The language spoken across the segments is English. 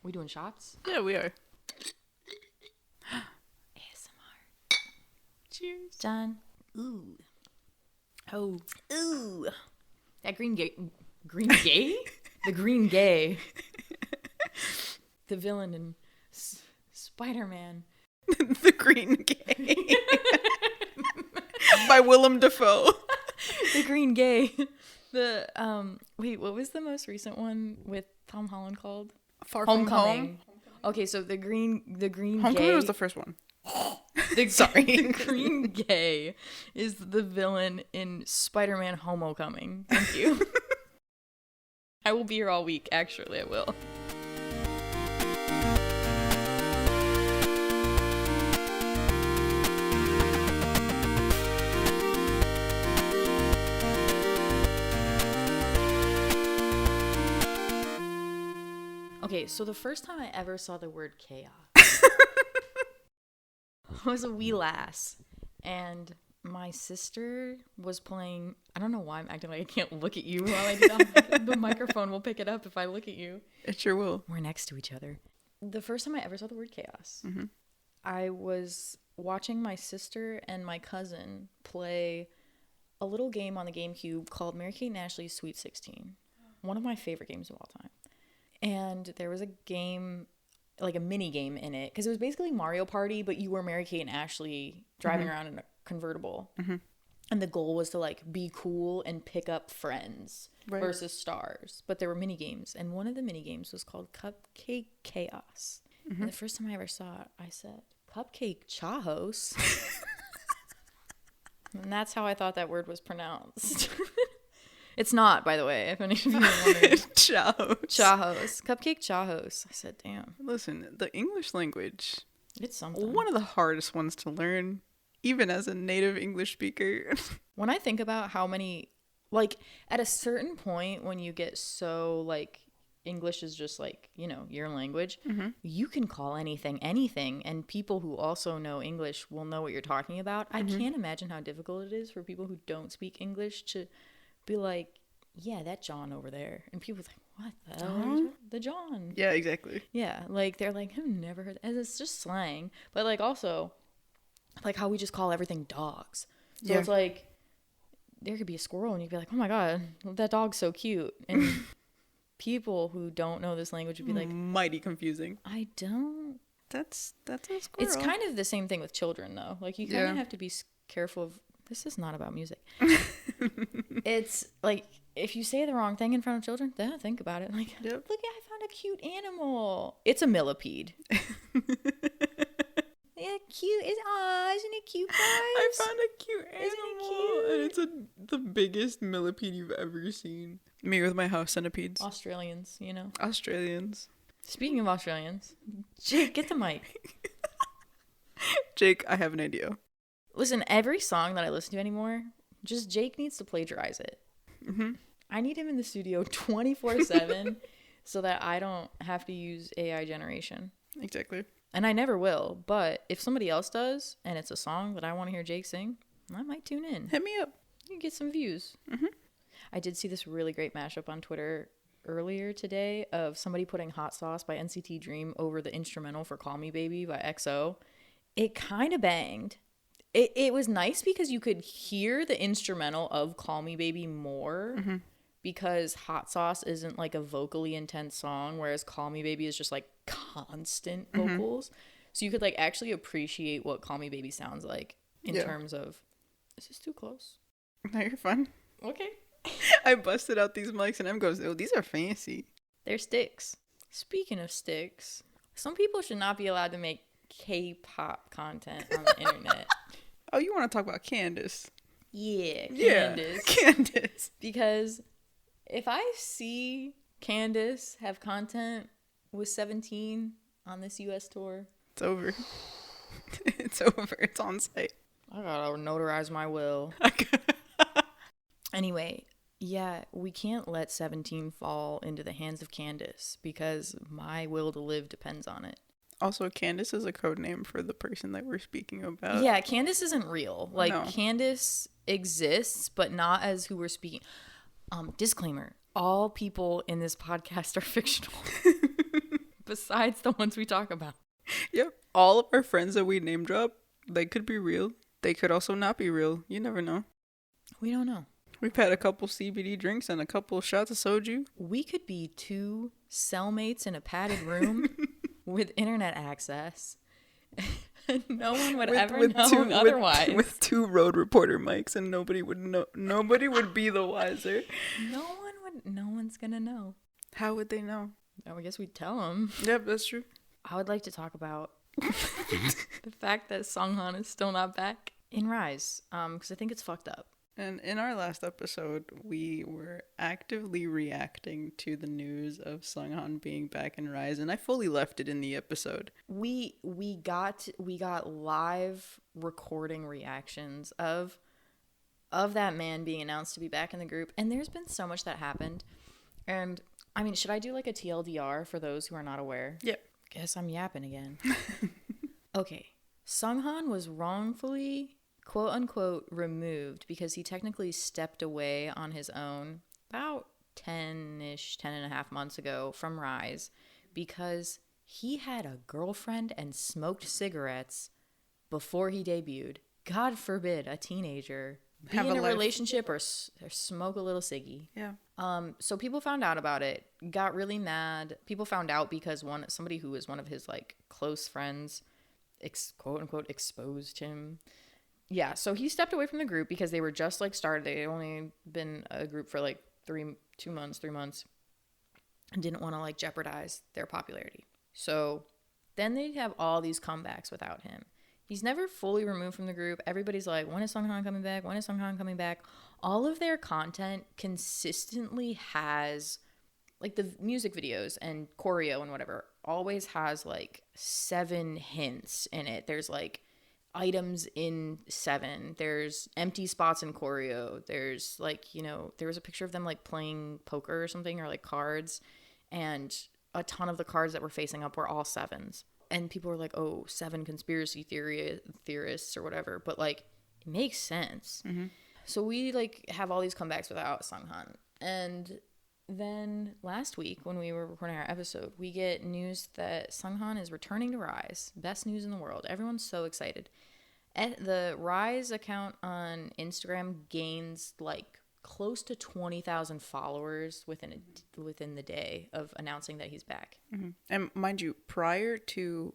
We doing shots? Yeah, we are. ASMR. Cheers. Done. Ooh. Oh. Ooh. That green gay. Green gay? The green gay. The villain in Spider-Man. The Green Gay. By Willem Dafoe. The green gay. The wait, what was the most recent one with Tom Holland called? Far From Home. Okay, so the green Homecoming gay was the first one. Sorry. The green gay is the villain in Spider-Man Homecoming. Thank you. I will be here all week. Actually, I will. Okay, so the first time I ever saw the word chaos was a wee lass, and my sister was playing. I don't know why I'm acting like I can't look at you while I do that. The microphone will pick it up if I look at you. It sure will. We're next to each other. The first time I ever saw the word chaos, Mm-hmm. I was watching my sister and my cousin play a little game on the GameCube called Mary-Kate and Ashley's Sweet 16. One of my favorite games of all time. And there was a game, like a mini game in it, because it was basically Mario Party, but you were Mary-Kate and Ashley driving around in a convertible. Mm-hmm. And the goal was to like be cool and pick up friends versus stars. But there were mini games, and one of the mini games was called Cupcake Chaos. Mm-hmm. And the first time I ever saw it, I said, "Cupcake Chahos." And that's how I thought that word was pronounced. It's not, by the way, if any of you are wondering. Chahos. Chahos. Cupcake Chahos. I said, damn. Listen, the English language, It's something. one of the hardest ones to learn, even as a native English speaker. When I think about how many, like, at a certain point when you get so, like, English is just, like, you know, your language, you can call anything, and people who also know English will know what you're talking about. I can't imagine how difficult it is for people who don't speak English to be like, yeah, that John over there. And people are like, what the hell? The John. Yeah, exactly. Yeah, like, they're like, I've never heard that. And it's just slang. But, like, also, like, how we just call everything dogs. So it's like, there could be a squirrel and you'd be like, oh my God, that dog's so cute. And people who don't know this language would be like, mighty confusing. I don't. That's a squirrel. It's kind of the same thing with children, though. Like, you kind of have to be careful of, this is not about music. It's like, if you say the wrong thing in front of children, they'll think about it. Like, look, I found a cute animal. It's a millipede. Yeah, cute. Isn't it cute, guys? I found a cute animal. Isn't it cute? And it's the biggest millipede you've ever seen. Me with my house centipedes. Australians, you know. Australians. Speaking of Australians, Jake, get the mic. Jake, I have an idea. Listen, every song that I listen to anymore, just Jake needs to plagiarize it. Mm-hmm. I need him in the studio 24/7 so that I don't have to use AI generation. Exactly. And I never will, but if somebody else does, and it's a song that I want to hear Jake sing, I might tune in. Hit me up. You can get some views. Mm-hmm. I did see this really great mashup on Twitter earlier today of somebody putting Hot Sauce by NCT Dream over the instrumental for Call Me Baby by EXO. It kind of banged. It was nice because you could hear the instrumental of Call Me Baby more because Hot Sauce isn't like a vocally intense song, whereas Call Me Baby is just like constant vocals. So you could like actually appreciate what Call Me Baby sounds like in terms of, is this too close? No, you're fine. Okay. I busted out these mics and M goes, oh, these are fancy. They're sticks. Speaking of sticks, some people should not be allowed to make K-pop content on the internet. Oh, you want to talk about Candace? Yeah, Candace. Yeah, Candace. Because if I see Candace have content with 17 on this US tour, it's over. It's over. It's on site. I gotta notarize my will. Anyway, yeah, we can't let 17 fall into the hands of Candace because my will to live depends on it. Also, Candace is a code name for the person that we're speaking about. Yeah, Candace isn't real. Like, No. Candace exists, but not as who we're speaking. Disclaimer, all people in this podcast are fictional. besides the ones we talk about. Yep. All of our friends that we name drop, they could be real. They could also not be real. You never know. We don't know. We've had a couple CBD drinks and a couple shots of soju. We could be two cellmates in a padded room with internet access. No one would ever know otherwise. With two road reporter mics, and nobody would know. Nobody would be the wiser. No one's gonna know. How would they know? Oh, I guess we'd tell them. Yep, that's true. I would like to talk about the fact that Sunghan is still not back in Rise, because I think it's fucked up. And in our last episode, we were actively reacting to the news of Sunghan being back in Rise, and I fully left it in the episode. We got live recording reactions of that man being announced to be back in the group, and there's been so much that happened. And I mean, should I do like a TLDR for those who are not aware? Yep. Guess I'm yapping again. Okay. Sunghan was wrongfully, quote unquote, removed because he technically stepped away on his own about 10 and a half months ago from Rise because he had a girlfriend and smoked cigarettes before he debuted. God forbid a teenager be in a relationship or smoke a little ciggy. Yeah. So people found out about it, got really mad. People found out because somebody who was one of his like close friends, quote unquote, exposed him. Yeah, so he stepped away from the group because they were just like started. They had only been a group for like 3 months, and didn't want to like jeopardize their popularity. So then they'd have all these comebacks without him. He's never fully removed from the group. Everybody's like, when is Sunghan coming back? When is Sunghan coming back? All of their content consistently has, like the music videos and choreo and whatever, always has like 7 hints in it. There's like items in 7. There's empty spots in choreo. There's like, you know, there was a picture of them like playing poker or something, or like cards, and a ton of the cards that were facing up were all 7s. And people were like, oh, 7 conspiracy theorists or whatever. But, like, it makes sense. Mm-hmm. So we, like, have all these comebacks without Sunghan. And then last week when we were recording our episode, we get news that Sunghan is returning to Rise. Best news in the world. Everyone's so excited. And the Rise account on Instagram gains, like, close to 20,000 followers within the day of announcing that he's back. Mm-hmm. And mind you, prior to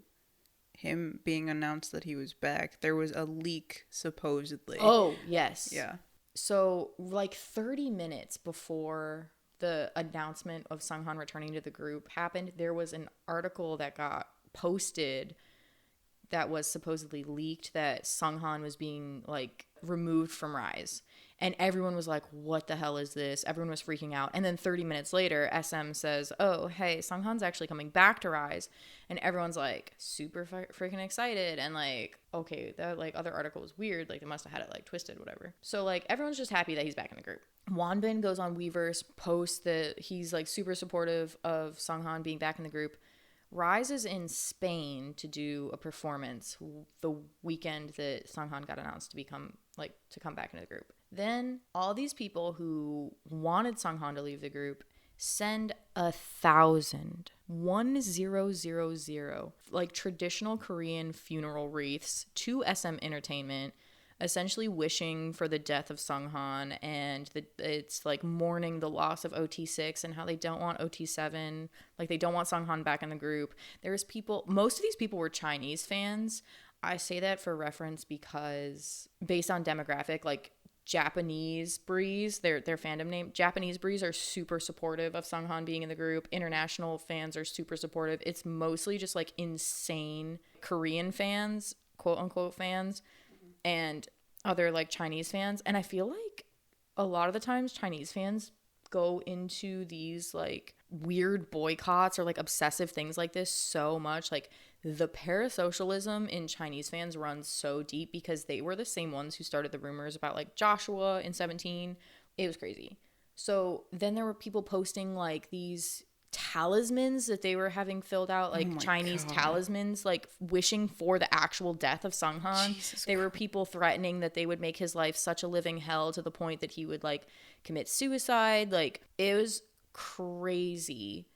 him being announced that he was back, there was a leak supposedly. Oh, yes. Yeah. So like 30 minutes before the announcement of Sunghan returning to the group happened, there was an article that got posted that was supposedly leaked that Sunghan was being like removed from Rise. And everyone was like, what the hell is this? Everyone was freaking out. And then 30 minutes later, SM says, oh, hey, Sunghan's actually coming back to Rise. And everyone's like super freaking excited. And like, okay, that like other article was weird. Like they must have had it like twisted, whatever. So like everyone's just happy that he's back in the group. Wanbin goes on Weverse, posts that he's like super supportive of Sunghan being back in the group. Rise is in Spain to do a performance the weekend that Sunghan got announced to come back into the group. Then all these people who wanted Sunghan to leave the group send 1,000 like traditional Korean funeral wreaths to SM Entertainment, essentially wishing for the death of Sunghan, and it's like mourning the loss of OT6 and how they don't want OT7, like they don't want Sunghan back in the group. Most of these people were Chinese fans. I say that for reference because based on demographic, like Japanese Breeze, their fandom name, Japanese Breeze are super supportive of Sunghan being in the group. International fans are super supportive. It's mostly just like insane Korean fans, quote unquote fans, and other like Chinese fans. And I feel like a lot of the times Chinese fans go into these like weird boycotts or like obsessive things like this so much. Like the parasocialism in Chinese fans runs so deep because they were the same ones who started the rumors about like Joshua in 17. It was crazy. So then there were people posting like these talismans that they were having filled out, like Chinese talismans, like wishing for the actual death of Sunghan. There were people threatening that they would make his life such a living hell to the point that he would like commit suicide. Like it was crazy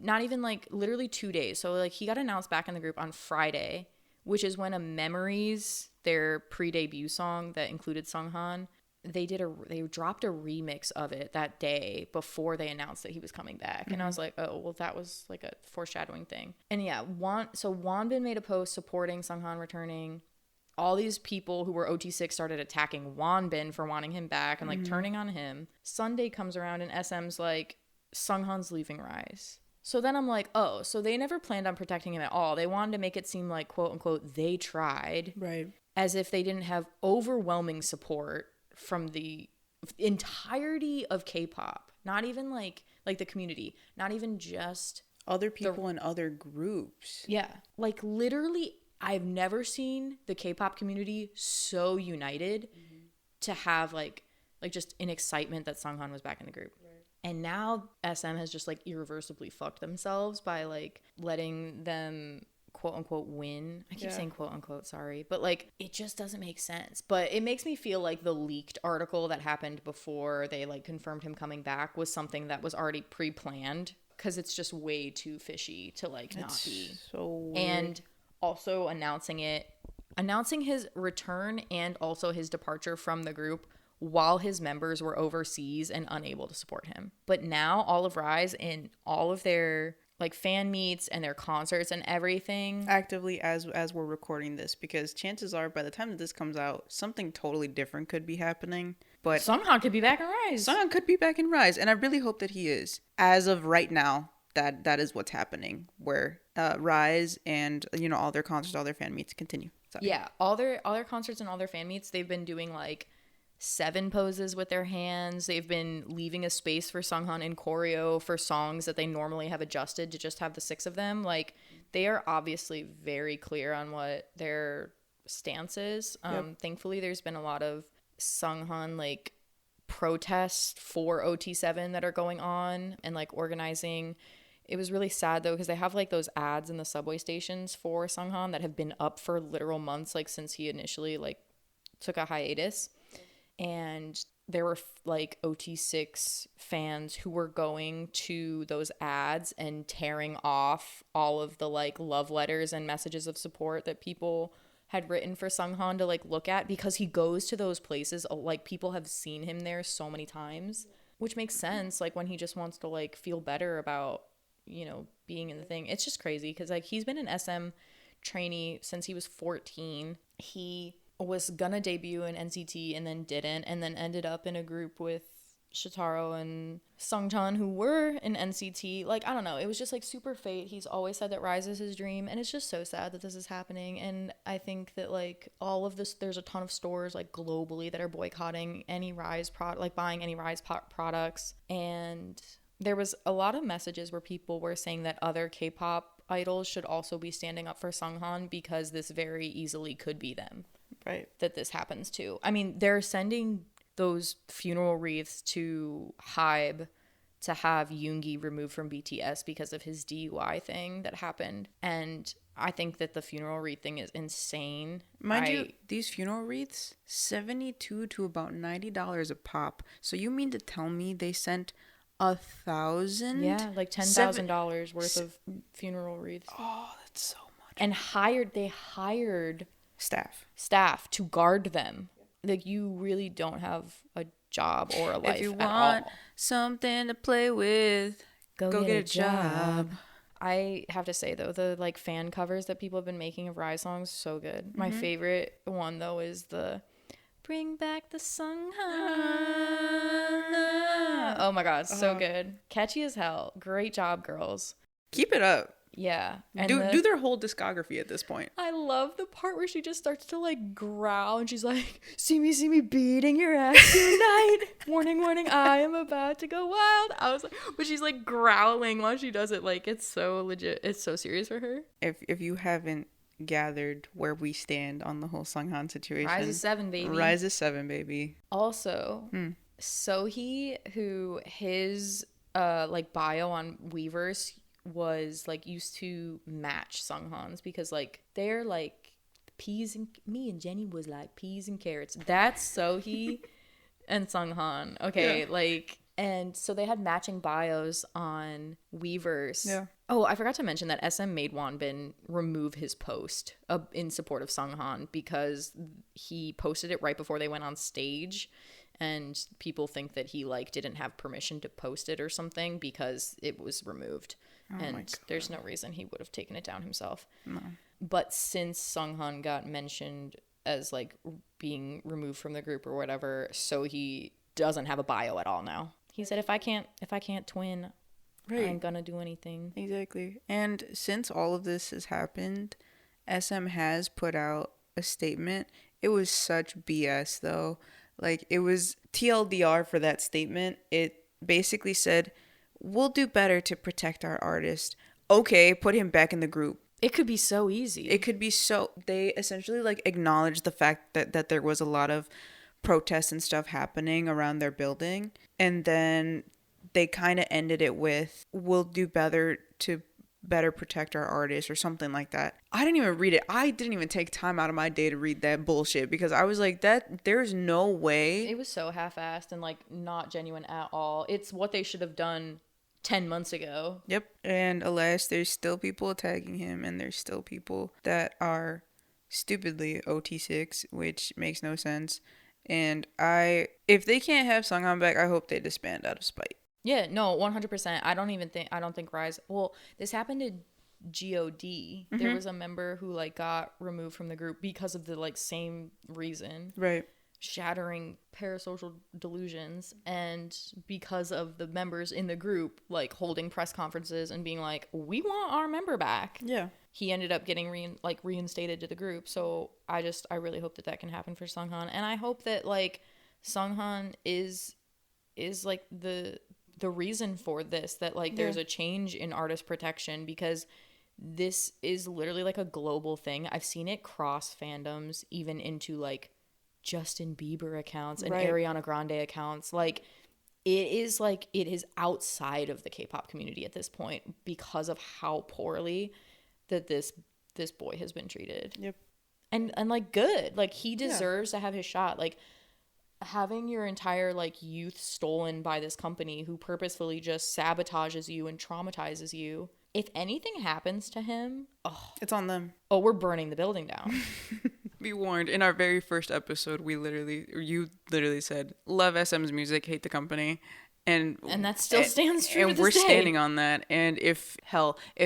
not even like literally 2 days. So like he got announced back in the group on Friday, which is when a Memories, their pre-debut song that included Sunghan, they dropped a remix of it that day before they announced that he was coming back. And I was like, oh, well, that was like a foreshadowing thing. And yeah, Wonbin made a post supporting Sunghan returning. All these people who were OT6 started attacking Wonbin for wanting him back and like turning on him. Sunday comes around and SM's like, Sunghan's leaving Rise. So then I'm like, oh, so they never planned on protecting him at all. They wanted to make it seem like, quote unquote, they tried. Right. As if they didn't have overwhelming support from the entirety of K-pop. Not even like the community. Not even just other people in other groups. Yeah. Like literally, I've never seen the K-pop community so united to have like just an excitement that Sunghan was back in the group. Right. And now SM has just like irreversibly fucked themselves by like letting them quote unquote win. I keep saying quote unquote, sorry, but like it just doesn't make sense. But it makes me feel like the leaked article that happened before they like confirmed him coming back was something that was already pre-planned, because it's just way too fishy to like not be. So weird. And also announcing his return and also his departure from the group while his members were overseas and unable to support him. But now all of Rise and all of their like fan meets and their concerts and everything actively as we're recording this, because chances are by the time that this comes out, something totally different could be happening. But Sunghan could be back in Rise. Sunghan could be back in Rise, and I really hope that he is. As of right now, that is what's happening, where Rise and all their concerts, all their fan meets continue. Sorry. Yeah, all their concerts and all their fan meets, they've been doing like 7 poses with their hands. They've been leaving a space for Sunghan in choreo for songs that they normally have adjusted to just have the 6 of them. Like, they are obviously very clear on what their stance is. Thankfully, there's been a lot of Sunghan like protests for OT7 that are going on and like organizing. It was really sad though, because they have like those ads in the subway stations for Sunghan that have been up for literal months, like since he initially like took a hiatus. And there were like OT6 fans who were going to those ads and tearing off all of the like love letters and messages of support that people had written for Sunghan to like look at, because he goes to those places, like people have seen him there so many times, which makes sense, like when he just wants to like feel better about being in the thing. It's just crazy because like he's been an SM trainee since he was 14. He was gonna debut in NCT and then didn't, and then ended up in a group with Shitaro and Sungchan, who were in NCT. Like, I don't know, it was just like super fate. He's always said that Rise is his dream, and it's just so sad that this is happening. And I think that like all of this, there's a ton of stores like globally that are boycotting any Rise buying any Rise products. And there was a lot of messages where people were saying that other K-pop idols should also be standing up for Sunghan, because this very easily could be them. Right. That this happens to. I mean, they're sending those funeral wreaths to Hybe to have Yoongi removed from BTS because of his DUI thing that happened. And I think that the funeral wreath thing is insane. Mind you, these funeral wreaths, $72 to about $90 a pop. So you mean to tell me they sent 1,000? Yeah, like $10,000 worth of funeral wreaths. Oh, that's so much. And they hired staff to guard them. Like, you really don't have a job or a life if you at want all. Something to play with, go get a job. I have to say though, the like fan covers that people have been making of Rise songs, so good. My favorite one though is the Bring Back the Sunghan. Oh my god, so good. Catchy as hell. Great job, girls. Keep it up. Yeah. And do their whole discography at this point. I love the part where she just starts to like growl and she's like, see me beating your ass tonight. Warning, warning, I am about to go wild. I was like, but she's like growling while she does it. Like, it's so legit. It's so serious for her. If you haven't gathered where we stand on the whole Sunghan situation. Rise is 7, baby. Rise is 7, baby. Also, Sohee, who his like bio on Weverse was like used to match Sunghan's, because like they're like peas and me and Jenny was like peas and carrots. That's Sohee and Sunghan. Okay, yeah. Like And so they had matching bios on Weverse. Yeah. Oh, I forgot to mention that SM made Wonbin remove his post in support of Sunghan because he posted it right before they went on stage, and people think that he like didn't have permission to post it or something because it was removed. And there's no reason he would have taken it down himself. No. But since Sunghan got mentioned as like being removed from the group or whatever, so he doesn't have a bio at all now. He said, if I can't twin, I ain't gonna do anything. Exactly. And since all of this has happened, SM has put out a statement. It was such BS though. Like, it was TLDR for that statement. It basically said, we'll do better to protect our artist. Okay, put him back in the group. It could be so easy. It could be so... They essentially, like, acknowledged the fact that there was a lot of protests and stuff happening around their building. And then they kind of ended it with, we'll do better to better protect our artists or something like that. I didn't even read it. I didn't even take time out of my day to read that bullshit because I was like, there's no way. It was so half-assed and like not genuine at all. It's what they should have done 10 months ago. Yep. And alas, there's still people attacking him, and there's still people that are stupidly OT6, which makes no sense. And if they can't have Sunghan back, I hope they disband out of spite. Yeah, no, 100%. I don't think Rise. Well, this happened to GOD. There was a member who like got removed from the group because of the like same reason. Right. Shattering parasocial delusions, and because of the members in the group like holding press conferences and being like, we want our member back. Yeah. He ended up getting reinstated to the group. So I really hope that can happen for Sunghan, and I hope that like Sunghan is like the reason for this, that like there's a change in artist protection, because this is literally like a global thing. I've seen it cross fandoms, even into like Justin Bieber accounts and Ariana Grande accounts. Like it is outside of the K-pop community at this point because of how poorly that this boy has been treated. Yep. And like good, like he deserves to have his shot. Like having your entire like youth stolen by this company who purposefully just sabotages you and traumatizes you. If anything happens to him, it's on them. Oh, we're burning the building down. Be warned, in our very first episode, you literally said, love SM's music, hate the company. And that still stands true. And we're standing on that. And if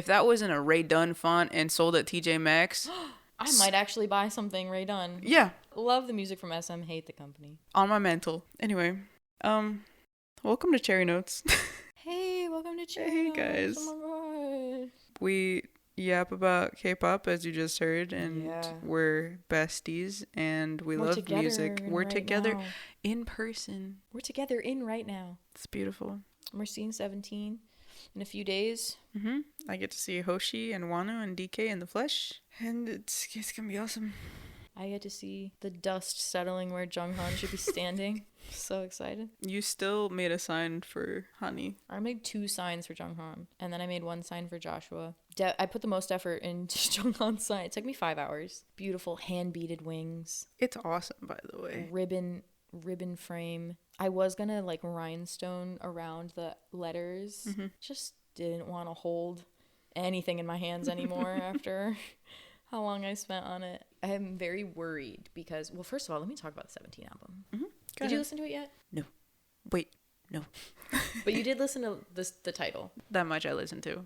that was in a Ray Dunn font and sold at TJ Maxx, I might actually buy something Ray Dunn. Yeah. Love the music from SM, hate the company. On my mantle. Anyway, welcome to Cherry Notes. Hey, welcome to Cherry Notes. Hey guys. Oh my god. We yap about K-pop, as you just heard, and we're besties, and we're love music. We're together now. In person. We're together right now. It's beautiful. We're seeing 17 in a few days. I get to see Hoshi and Wonwoo and DK in the flesh, and it's gonna be awesome. I get to see the dust settling where Junghan should be standing. So excited. You still made a sign for Honey. I made 2 signs for Junghan, and then I made 1 sign for Joshua. I put the most effort into Junghan's sign. It took me 5 hours. Beautiful hand-beaded wings. It's awesome, by the way. Ribbon frame. I was gonna like rhinestone around the letters. Just didn't want to hold anything in my hands anymore after how long I spent on it. I am very worried because, well, first of all, let me talk about the 17 album. Did you listen to it yet? No. Wait, no. But you did listen to the title. That much I listened to.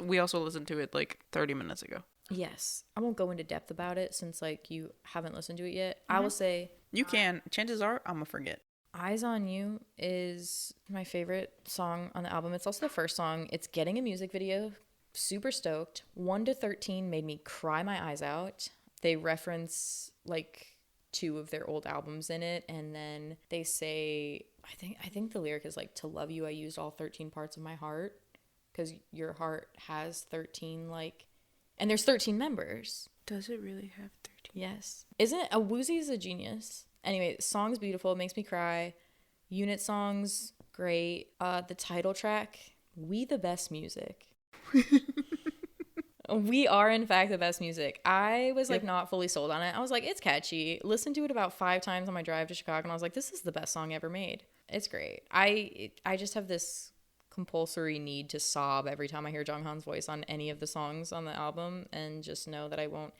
We also listened to it like 30 minutes ago. Yes. I won't go into depth about it since like you haven't listened to it yet. I will say you can. Chances are I'm gonna forget. Eyes on You is my favorite song on the album. It's also the first song. It's getting a music video. Super stoked. 1 to 13 made me cry my eyes out. They reference like 2 of their old albums in it, and then they say, I think the lyric is like, to love you I used all 13 parts of my heart, because your heart has 13 like, and there's 13 members. Does it really have 13? Yes. Isn't it? Woozy is a genius. Anyway, song's beautiful. It makes me cry. Unit songs, great. The title track, We the Best Music. We are, in fact, the best music. I was like not fully sold on it. I was like, it's catchy. Listened to it about 5 times on my drive to Chicago, and I was like, this is the best song ever made. It's great. I just have this compulsory need to sob every time I hear Jonghan's voice on any of the songs on the album, and just know that I won't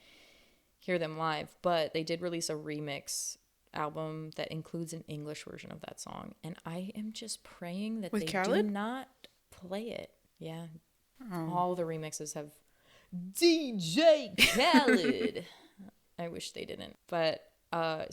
hear them live. But they did release a remix album that includes an English version of that song, and I am just praying that With they Khaled? do not play it. Yeah. Oh. All the remixes have DJ Khaled. I wish they didn't. But a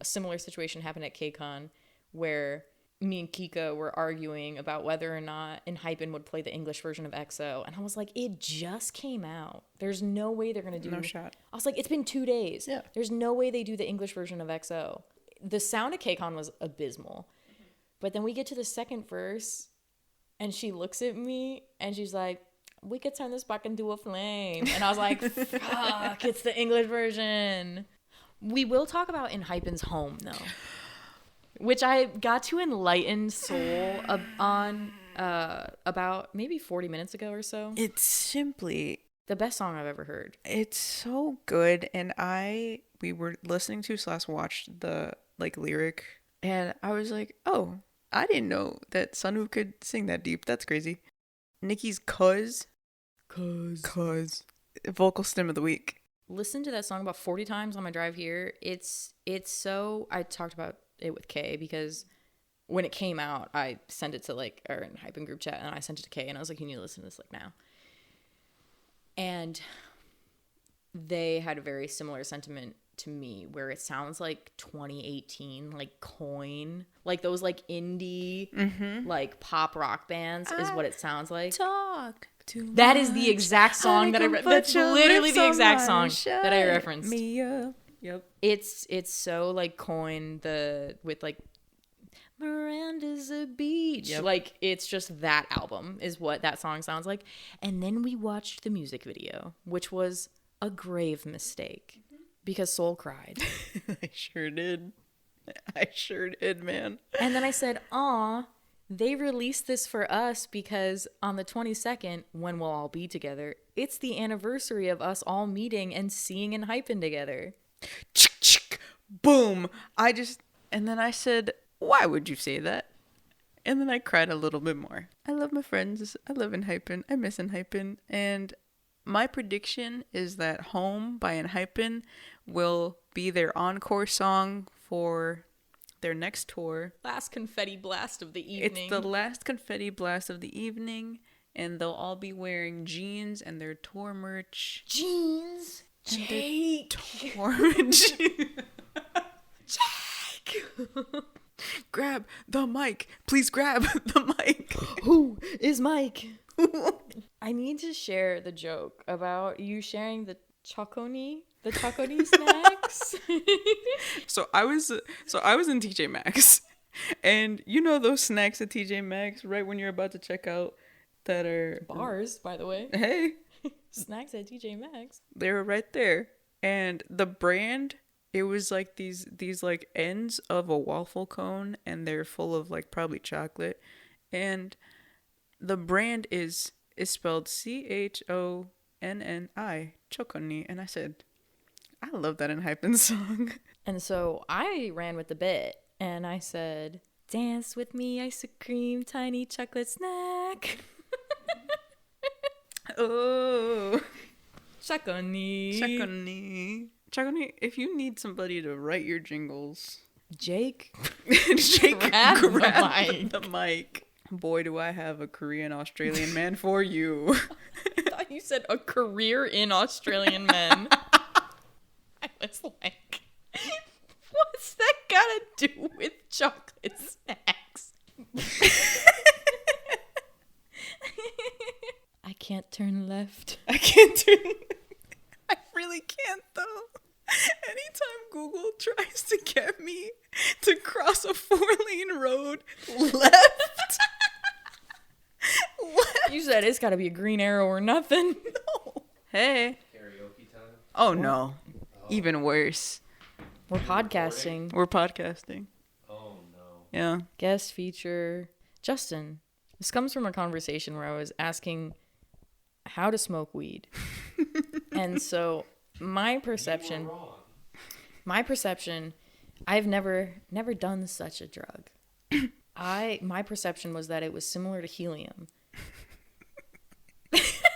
similar situation happened at KCON where me and Kika were arguing about whether or not Enhypen would play the English version of EXO. And I was like, it just came out. There's no way they're going to do... No shot. I was like, it's been 2 days. Yeah. There's no way they do the English version of EXO. The sound of KCON was abysmal. But then we get to the second verse, and she looks at me, and she's like, we could turn this back into a flame. And I was like, fuck, it's the English version. We will talk about Enhypen's Home, though, which I got to enlighten Soul on about maybe 40 minutes ago or so. It's simply the best song I've ever heard. It's so good. And we were listening to / watched the lyric, and I was like, oh, I didn't know that Sunwoo could sing that deep. That's crazy. Nikki's cuz vocal stem of the week. Listen to that song about 40 times on my drive here. It's so... I talked about it with Kay because when it came out, I sent it to our Enhypen group chat, and I sent it to Kay, and I was like, you need to listen to this now. And they had a very similar sentiment to me, where it sounds like 2018, like Coin, like those indie pop rock bands is what it sounds like. Talk too that much. Is the exact song that that's literally the exact song that I referenced. Me up. Yep. It's so Coin with Miranda's a beach. Yep. It's just that album is what that song sounds like. And then we watched the music video, which was a grave mistake. Because Soul cried. I sure did, man. And then I said, aw, they released this for us because on the 22nd, when we'll all be together, it's the anniversary of us all meeting and seeing Enhypen together. Boom. And then I said, why would you say that? And then I cried a little bit more. I love my friends. I love Enhypen. I miss Enhypen. And my prediction is that Home by Enhypen will be their encore song for their next tour. Last confetti blast of the evening. It's the last confetti blast of the evening, and they'll all be wearing jeans and their tour merch. Jeans? Jake! Tour merch. Jake! Grab the mic. Please grab the mic. Who is Mike? I need to share the joke about you sharing the choconi snacks. So I was in TJ Maxx, and you know those snacks at TJ Maxx right when you're about to check out that are bars, by the way. Hey, snacks at TJ Maxx. They were right there, and the brand, it was these ends of a waffle cone, and they're full of probably chocolate, and the brand is spelled CHONNI, Choconi. And I said, I love that Enhypen song. And so I ran with the bit, and I said, dance with me, ice cream, tiny chocolate snack. Oh. Choconi. Choconi, if you need somebody to write your jingles. Jake grab the mic. Boy, do I have a Korean Australian man for you. I thought you said a career in Australian men. I was like, what's that gotta do with chocolate snacks? I can't turn left. I really can't, though. Anytime Google tries to get me to cross a 4-lane road left. You said it's got to be a green arrow or nothing. No. Hey. Karaoke time? Oh, no. Even worse. We're podcasting. Oh, no. Yeah. Guest feature. Justin, this comes from a conversation where I was asking how to smoke weed. And so my perception, I've never done such a drug. My perception was that it was similar to helium.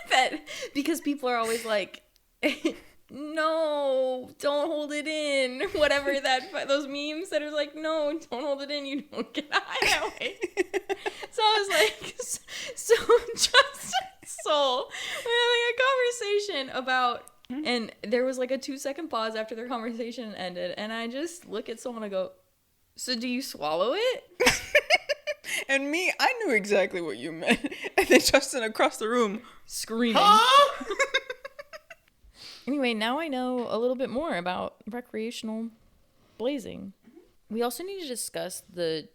That because people are always like, no, don't hold it in. Whatever those memes that are like, no, don't hold it in. You don't get high that way. So I was like, so just Soul, we're having a conversation about, and there was like a 2-second pause after their conversation ended, and I just look at someone and I go, so do you swallow it? And me, I knew exactly what you meant. And then Justin across the room Screaming. Anyway, now I know a little bit more about recreational blazing. We also need to discuss the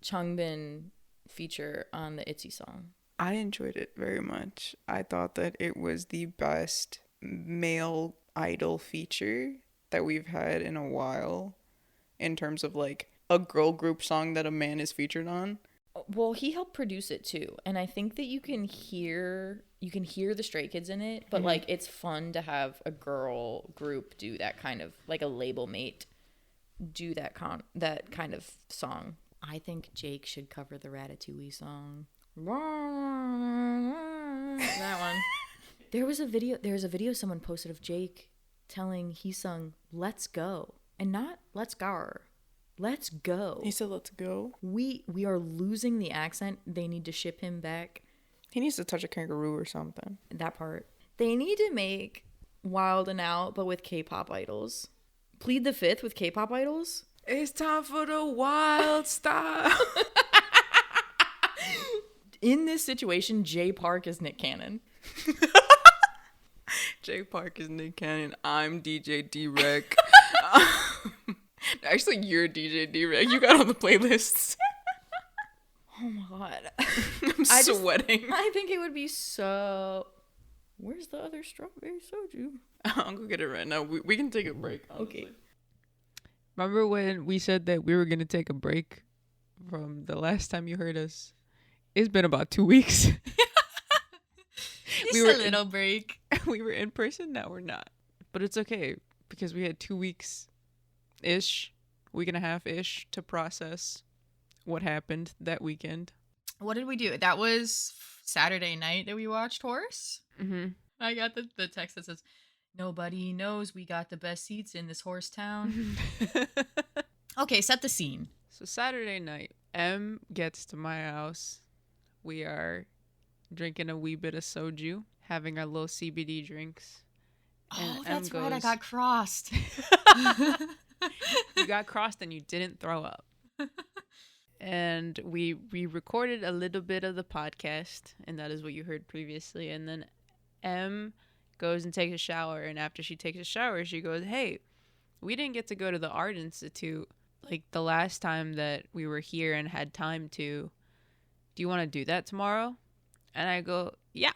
Changbin feature on the ITZY song. I enjoyed it very much. I thought that it was the best male idol feature that we've had in a while in terms of like a girl group song that a man is featured on. Well, he helped produce it too, and I think that you can hear the Stray Kids in it, but like it's fun to have a girl group do that kind of, like a label mate do that kind of song. I think Jake should cover the Ratatouille song. That one. There's a video someone posted of Jake telling he sung "Let's Go" and not "Let's Go." Let's go. He said, let's go. We are losing the accent. They need to ship him back. He needs to touch a kangaroo or something. That part. They need to make Wild and Out, but with K-pop idols. Plead the Fifth with K-pop idols. It's time for the wild style. In this situation, Jay Park is Nick Cannon. Jay Park is Nick Cannon. I'm DJ D-Rec. Actually, you're DJ D-Rec. You got on the playlists. Oh my god. I'm sweating. I think it would be so... Where's the other strawberry soju? I'll go get it right now. We can take a break. Honestly. Okay. Remember when we said that we were going to take a break from the last time you heard us? It's been about 2 weeks. Just a little break. We were in person, now we're not. But it's okay, because we had 2 weeks-ish, week and a half-ish, to process what happened that weekend. What did we do? That was Saturday night that we watched Horse. Mm-hmm. I got the text that says, "Nobody knows we got the best seats in this horse town." Okay, set the scene. So Saturday night, M gets to my house. We are drinking a wee bit of soju, having our little CBD drinks. And M that's right, I goes, got crossed. You got crossed and you didn't throw up. And we recorded a little bit of the podcast, and that is what you heard previously. And then M goes and takes a shower, and after she takes a shower, she goes, "Hey, we didn't get to go to the Art Institute like the last time that we were here and had time to. Do you want to do that tomorrow?" And I go, "Yeah,"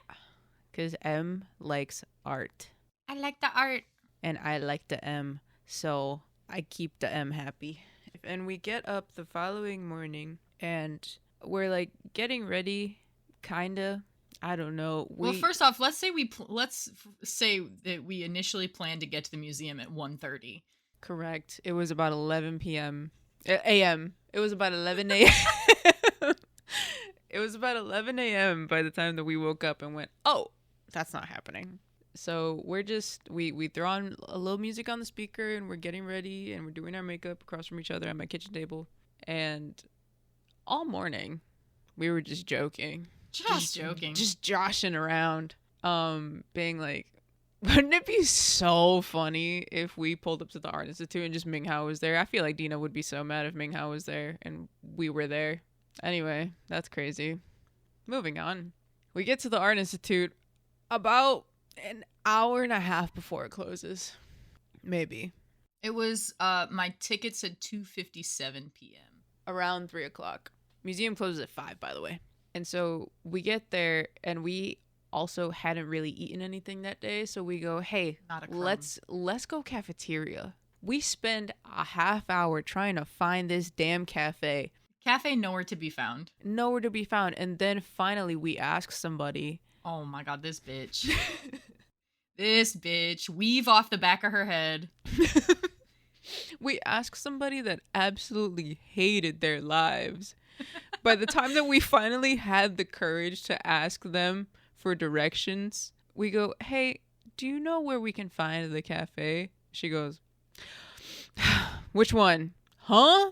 because M likes art. I like the art. And I like the M, so I keep the M happy. And we get up the following morning, and we're like getting ready, kinda. I don't know. Well, first off, let's say that we initially planned to get to the museum at 1:30. Correct. It was about 11 p.m. a.m. It was about 11 a.m. It was about 11 a.m. by the time that we woke up and went, "Oh, that's not happening." So we're just, we throw on a little music on the speaker, and we're getting ready, and we're doing our makeup across from each other at my kitchen table. And all morning, we were just joking. Just joking. Just joshing around. Being like, wouldn't it be so funny if we pulled up to the Art Institute and just Ming Hao was there? I feel like Dina would be so mad if Ming Hao was there and we were there. Anyway, that's crazy. Moving on. We get to the Art Institute about an hour and a half before it closes. Maybe. It was, my ticket said 2:57 p.m. Around 3 o'clock. Museum closes at 5, by the way. And so we get there, and we also hadn't really eaten anything that day. So we go, "Hey, Not a crumb. let's go cafeteria." We spend a half hour trying to find this damn cafe. Cafe nowhere to be found. Nowhere to be found. And then finally we ask somebody. Oh my god, this bitch. This bitch. Weave off the back of her head. We ask somebody that absolutely hated their lives By the time that we finally had the courage to ask them for directions, we go, hey, do you know where we can find the cafe? She goes, which one? Huh?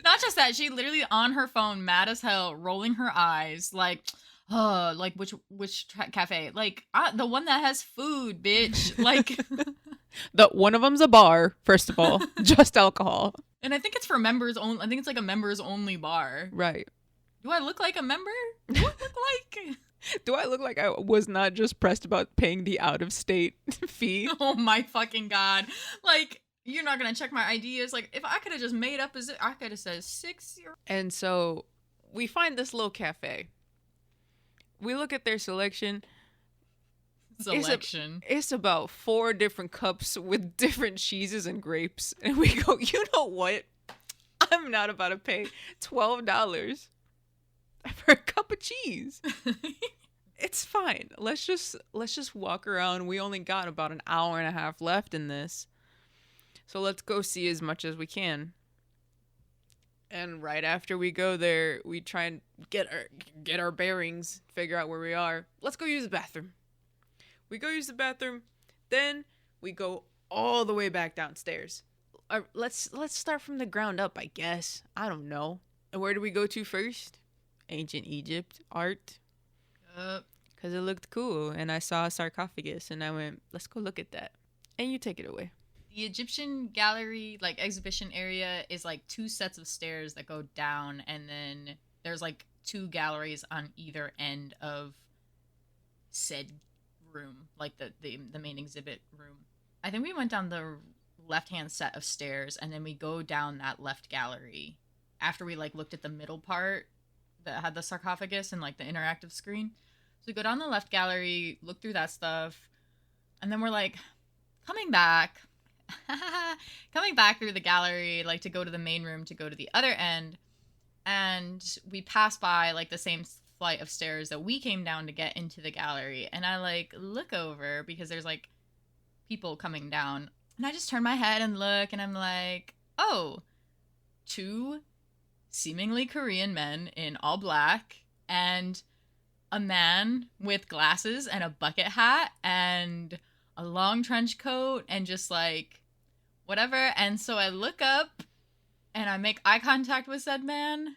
Not just that, she literally on her phone, mad as hell, rolling her eyes, like, like which cafe? Like the one that has food, bitch. Like, The one of them's a bar, first of all, just alcohol. and I think it's for members only. I think it's like a members only bar. Right. Do I look like a member? Do I look like? Do I look like I was not just pressed about paying the out of state fee? Oh my fucking god! Like, you're not gonna check my ideas. Like, if I could have just made up as I could have said 6 year. And so we find this little cafe. We look at their selection. It's about 4 different cups with different cheeses and grapes. And we go, you know what? I'm not about to pay $12 for a cup of cheese. It's fine. Let's just walk around. We only got about an hour and a half left in this. So let's go see as much as we can. And right after we go there, we try and get our bearings, figure out where we are. Let's go use the bathroom. We go use the bathroom, then we go all the way back downstairs. Let's start from the ground up, I guess. I don't know. And where do we go to first? Ancient Egypt art. Because it looked cool, and I saw a sarcophagus, and I went, let's go look at that. And you take it away. The Egyptian gallery, like, exhibition area is like 2 sets of stairs that go down, and then there's like 2 galleries on either end of said room, like the main exhibit room. I think we went down the left-hand set of stairs, and then we go down that left gallery after we like looked at the middle part that had the sarcophagus and like the interactive screen. So we go down the left gallery, look through that stuff, and then we're like coming back through the gallery, like to go to the main room to go to the other end, and we pass by like the same flight of stairs that we came down to get into the gallery, and I like look over because there's like people coming down, and I just turn my head and look, and I'm like, oh, 2 seemingly Korean men in all black and a man with glasses and a bucket hat and a long trench coat and just like whatever. And so I look up and I make eye contact with said man,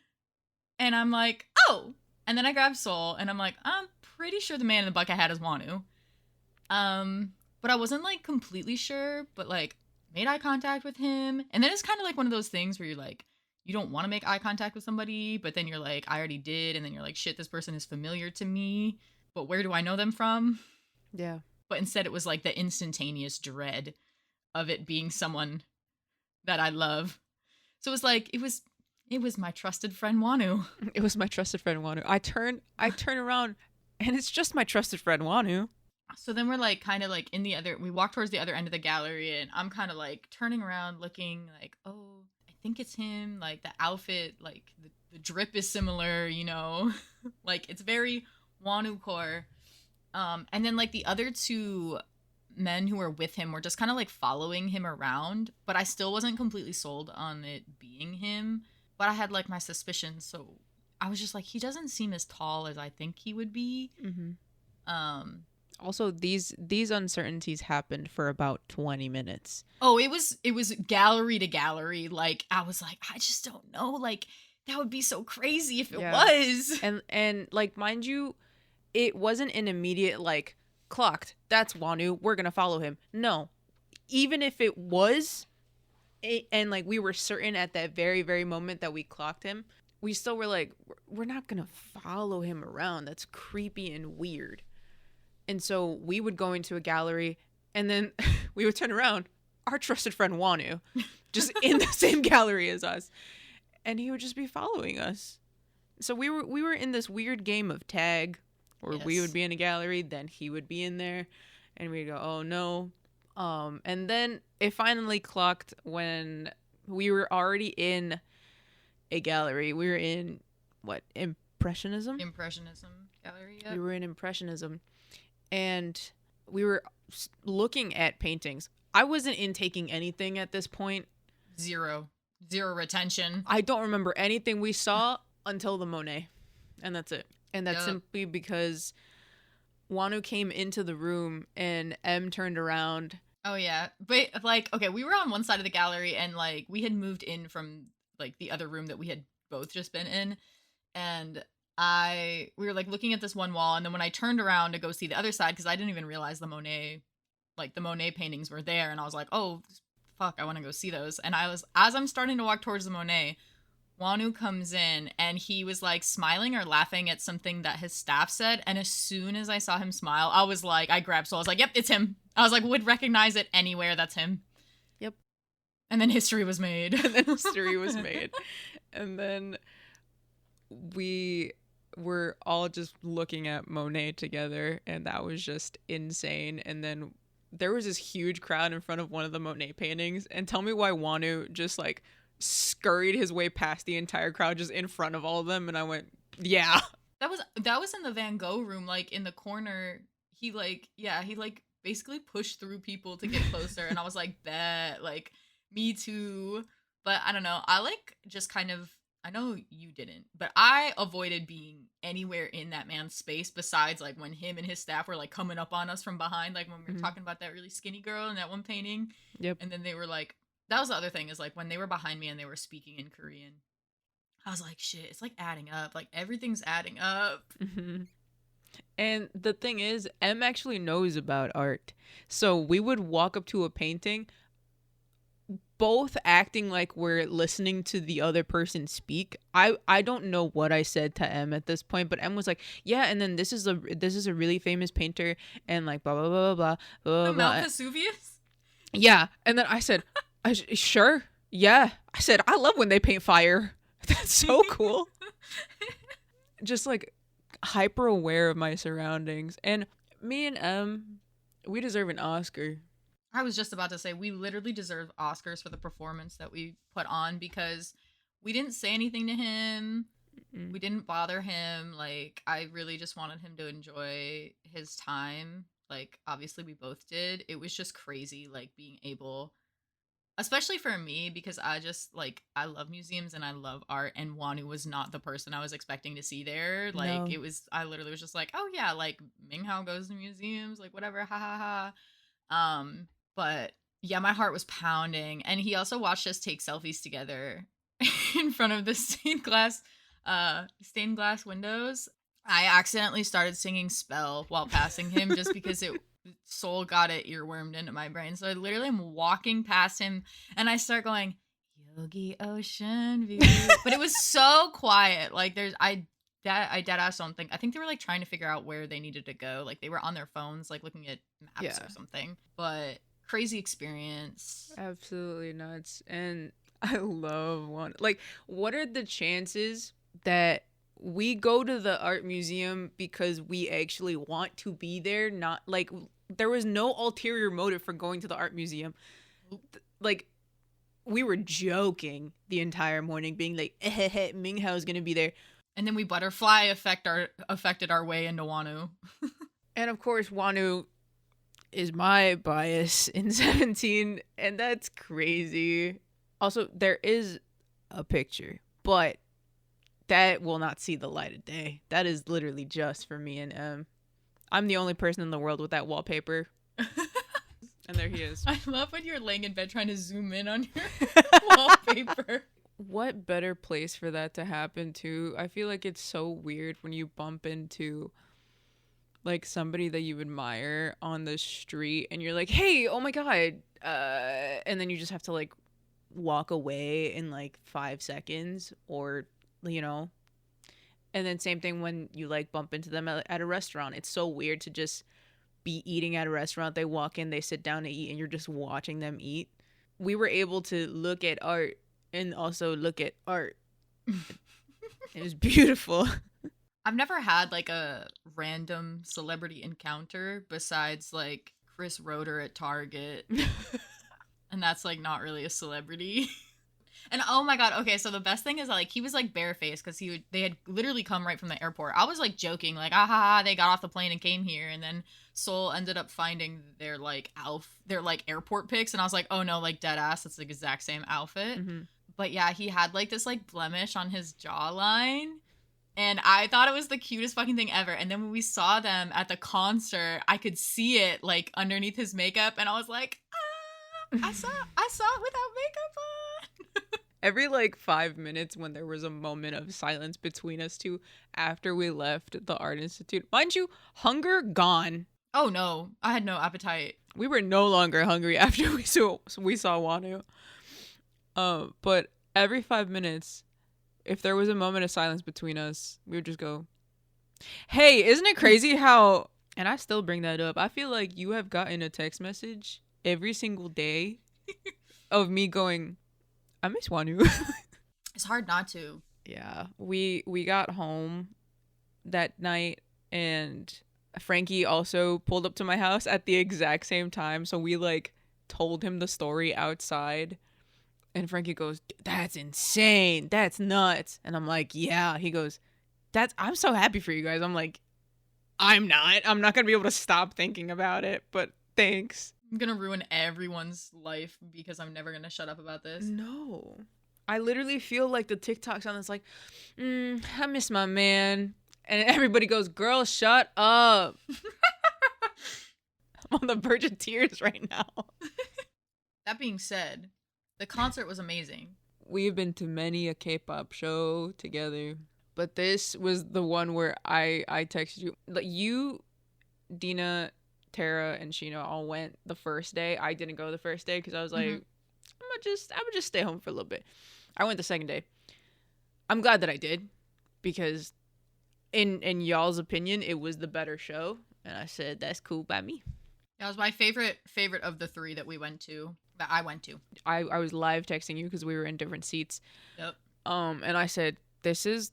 and I'm like, oh. And then I grab Soul, and I'm like, I'm pretty sure the man in the bucket hat is Wonwoo. But I wasn't like completely sure, but like made eye contact with him. And then it's kind of like one of those things where you're like, you don't want to make eye contact with somebody, but then you're like, I already did. And then you're like, shit, this person is familiar to me, but where do I know them from? Yeah. But instead it was like the instantaneous dread of it being someone that I love. So it was like, it was my trusted friend Wonwoo. It was my trusted friend Wonwoo. I turn around, and it's just my trusted friend Wonwoo. So then we're like kind of like we walk towards the other end of the gallery, and I'm kind of like turning around looking like, oh, I think it's him. Like the outfit, like the drip is similar, you know, like it's very Wonwoo core. And then like the other 2 men who were with him were just kind of like following him around, but I still wasn't completely sold on it being him. But I had like my suspicions, so I was just like, he doesn't seem as tall as I think he would be. Mm-hmm. Also, these uncertainties happened for about 20 minutes. Oh, it was gallery to gallery. Like I was like, I just don't know. Like that would be so crazy if it was. And like, mind you, it wasn't an immediate like clocked. That's Wonwoo. We're gonna follow him. No, even if it was. And like we were certain at that very, very moment that we clocked him, we still were like, we're not gonna follow him around. That's creepy and weird. And so we would go into a gallery, and then we would turn around, our trusted friend Wonwoo, just in the same gallery as us, and he would just be following us. So we were in this weird game of tag, where we would be in a gallery, then he would be in there, and we'd go, oh no. And then it finally clocked when we were already in a gallery. We were in what? Impressionism Gallery. Yep. We were in Impressionism, and we were looking at paintings. I wasn't intaking anything at this point. Zero Zero retention. I don't remember anything we saw until the Monet, and that's it. And that's simply because Wanu came into the room and M turned around. Oh yeah, but like, okay, we were on one side of the gallery and like we had moved in from like the other room that we had both just been in, and we were like looking at this one wall, and then when I turned around to go see the other side, because I didn't even realize the Monet paintings were there, and I was like, oh fuck, I want to go see those. And as I'm starting to walk towards the Monet, Wanu comes in and he was like smiling or laughing at something that his staff said. And as soon as I saw him smile, I grabbed Soul. I was like, yep, it's him. I was like, would recognize it anywhere. That's him. Yep. And then history was made. And then we were all just looking at Monet together, and that was just insane. And then there was this huge crowd in front of one of the Monet paintings, and tell me why Wanu just like scurried his way past the entire crowd just in front of all of them, and I went, yeah. That was in the Van Gogh room, like in the corner. He basically pushed through people to get closer, and I was like, bet, like, me too. But I don't know. I like just kind of, I know you didn't, but I avoided being anywhere in that man's space besides like when him and his staff were like coming up on us from behind, like when we were talking about that really skinny girl in that one painting. Yep. And then they were like, that was the other thing, is like when they were behind me and they were speaking in Korean, I was like, shit, it's like adding up. Like everything's adding up. Mm-hmm. And the thing is, M actually knows about art. So we would walk up to a painting, both acting like we're listening to the other person speak. I don't know what I said to M at this point, but M was like, yeah, and then this is a really famous painter, and like blah blah blah blah blah blah. Mount Vesuvius? Yeah. And then I said, sure, yeah. I said, I love when they paint fire. That's so cool. Just like hyper aware of my surroundings. And me and M, we deserve an Oscar. I was just about to say, we literally deserve Oscars for the performance that we put on, because we didn't say anything to him. Mm-mm. We didn't bother him. Like, I really just wanted him to enjoy his time. Like, obviously we both did. It was just crazy, like, being able, especially for me, because I just, like, I love museums and I love art, and Wanu was not the person I was expecting to see there. Like, no. I literally was just like, oh yeah, like, Minghao goes to museums, like, whatever, ha ha ha. But yeah, my heart was pounding. And he also watched us take selfies together in front of the stained glass windows. I accidentally started singing Spell while passing him just because Soul got it earwormed into my brain. So I literally am walking past him and I start going, Yogi Ocean View. But it was so quiet. Like I dead ass don't think. I think they were like trying to figure out where they needed to go. Like they were on their phones, like looking at maps or something. But crazy experience. Absolutely nuts. And I love one. Like, what are the chances that we go to the art museum because we actually want to be there? Not like there was no ulterior motive for going to the art museum. Like, we were joking the entire morning, being like, Minghao's gonna be there. And then we butterfly affected our way into Wanu. And of course, Wanu is my bias in 17, and that's crazy. Also, there is a picture, but that will not see the light of day. That is literally just for me and M. I'm the only person in the world with that wallpaper. And there he is. I love when you're laying in bed trying to zoom in on your wallpaper. What better place for that to happen to? I feel like it's so weird when you bump into like somebody that you admire on the street and you're like, hey, oh my god, and then you just have to like walk away in like 5 seconds, or you know. And then same thing when you like bump into them at a restaurant. It's so weird to just be eating at a restaurant. They walk in, they sit down to eat, and you're just watching them eat. We were able to look at art and also look at art. It was beautiful. I've never had like a random celebrity encounter besides like Chris Roeder at Target. And that's like not really a celebrity. And oh my god, okay, so the best thing is like he was like barefaced because they had literally come right from the airport. I was like joking, like, ah, they got off the plane and came here, and then Soul ended up finding their like airport pics, and I was like, oh no, like dead ass, it's the exact same outfit. Mm-hmm. But yeah, he had like this like blemish on his jawline. And I thought it was the cutest fucking thing ever. And then when we saw them at the concert, I could see it like underneath his makeup, and I was like, I saw it without makeup on. Every like 5 minutes when there was a moment of silence between us two after we left the Art Institute. Mind you, hunger gone. Oh no, I had no appetite. We were no longer hungry after we saw wonwoo. But every 5 minutes, if there was a moment of silence between us, we would just go, "Hey, isn't it crazy how?" And I still bring that up. I feel like you have gotten a text message every single day of me going, "I miss wonwoo." It's hard not to. Yeah, we got home that night, and Frankie also pulled up to my house at the exact same time. So we like told him the story outside. And Frankie goes, "That's insane. That's nuts." And I'm like, "Yeah." He goes, "I'm so happy for you guys." I'm like, I'm not going to be able to stop thinking about it, but thanks. I'm gonna ruin everyone's life because I'm never gonna shut up about this. No. I literally feel like the TikTok sound that's like, I miss my man. And everybody goes, "Girl, shut up." I'm on the verge of tears right now. That being said, the concert was amazing. We've been to many a K-pop show together, but this was the one where I texted you. Like you, Dina, Tara, and Sheena all went the first day. I didn't go the first day because I was like, I would just stay home for a little bit. I went the second day. I'm glad that I did because in y'all's opinion, it was the better show, and I said that's cool by me. That was my favorite of the three that I went to. I was live texting you because we were in different seats. Yep. And I said, this is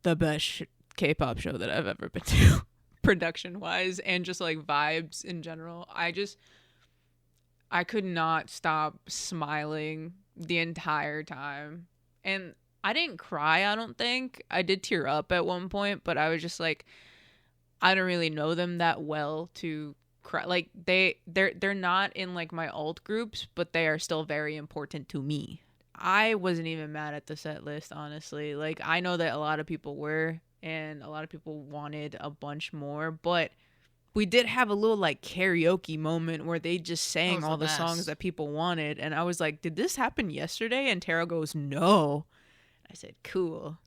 the best K-pop show that I've ever been to, production wise and just like vibes in general. I could not stop smiling the entire time. And I didn't cry, I don't think. I did tear up at one point, but I was just like, I don't really know them that well to cry. Like they're not in like my alt groups, but they are still very important to me. I wasn't even mad at the set list, honestly. Like I know that a lot of people were, and a lot of people wanted a bunch more, but we did have a little like karaoke moment where they just sang all the songs that people wanted, and I was like, did this happen yesterday? And Tara goes, no. I said, cool.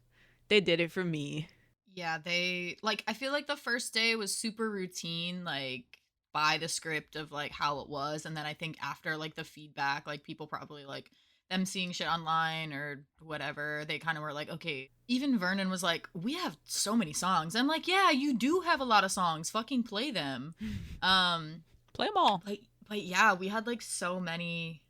They did it for me. Yeah, I feel like the first day was super routine, like by the script of like how it was, and then I think after like the feedback, like people probably like them seeing shit online or whatever, they kind of were like, okay. Even Vernon was like, we have so many songs. I'm like, yeah, you do have a lot of songs. Fucking play them. Play them all. But yeah, we had like so many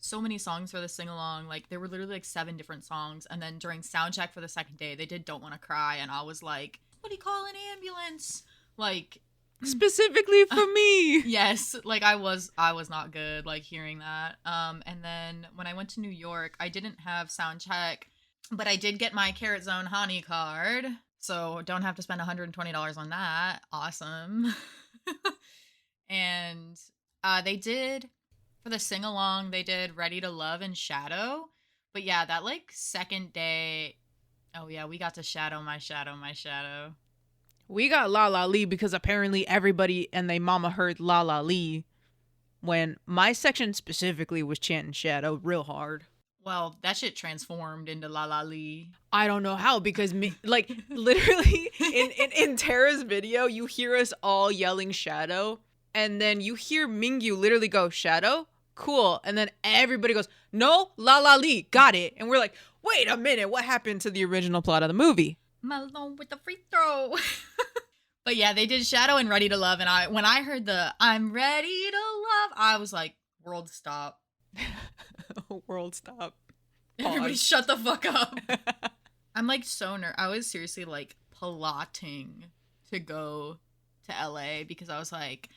songs for the sing-along. Like there were literally like 7 different songs, and then during soundcheck for the second day they did Don't Wanna Cry, and I was like, what do you call an ambulance? Like specifically for me. Yes, like I was not good like hearing that. And then when I went to New York, I didn't have soundcheck, but I did get my Carrot Zone Honey card, so don't have to spend $120 on that. Awesome. And they did, for the sing-along, they did Ready to Love and Shadow. But yeah, that like second day, oh yeah, we got to Shadow My Shadow My Shadow. We got La La Lee because apparently everybody and they mama heard La La Lee when my section specifically was chanting Shadow real hard. Well, that shit transformed into La La Lee. I don't know how, because like literally in Tara's video, you hear us all yelling Shadow, and then you hear Mingyu literally go, Shadow? Cool. And then everybody goes, no, La La Lee, got it. And we're like, wait a minute, what happened to the original plot of the movie? Malone with the free throw. But yeah, they did Shadow and Ready to Love, and when I heard the I'm ready to love, I was like, world stop. World stop. Everybody shut the fuck up. I'm like so I was seriously like plotting to go to LA because I was like,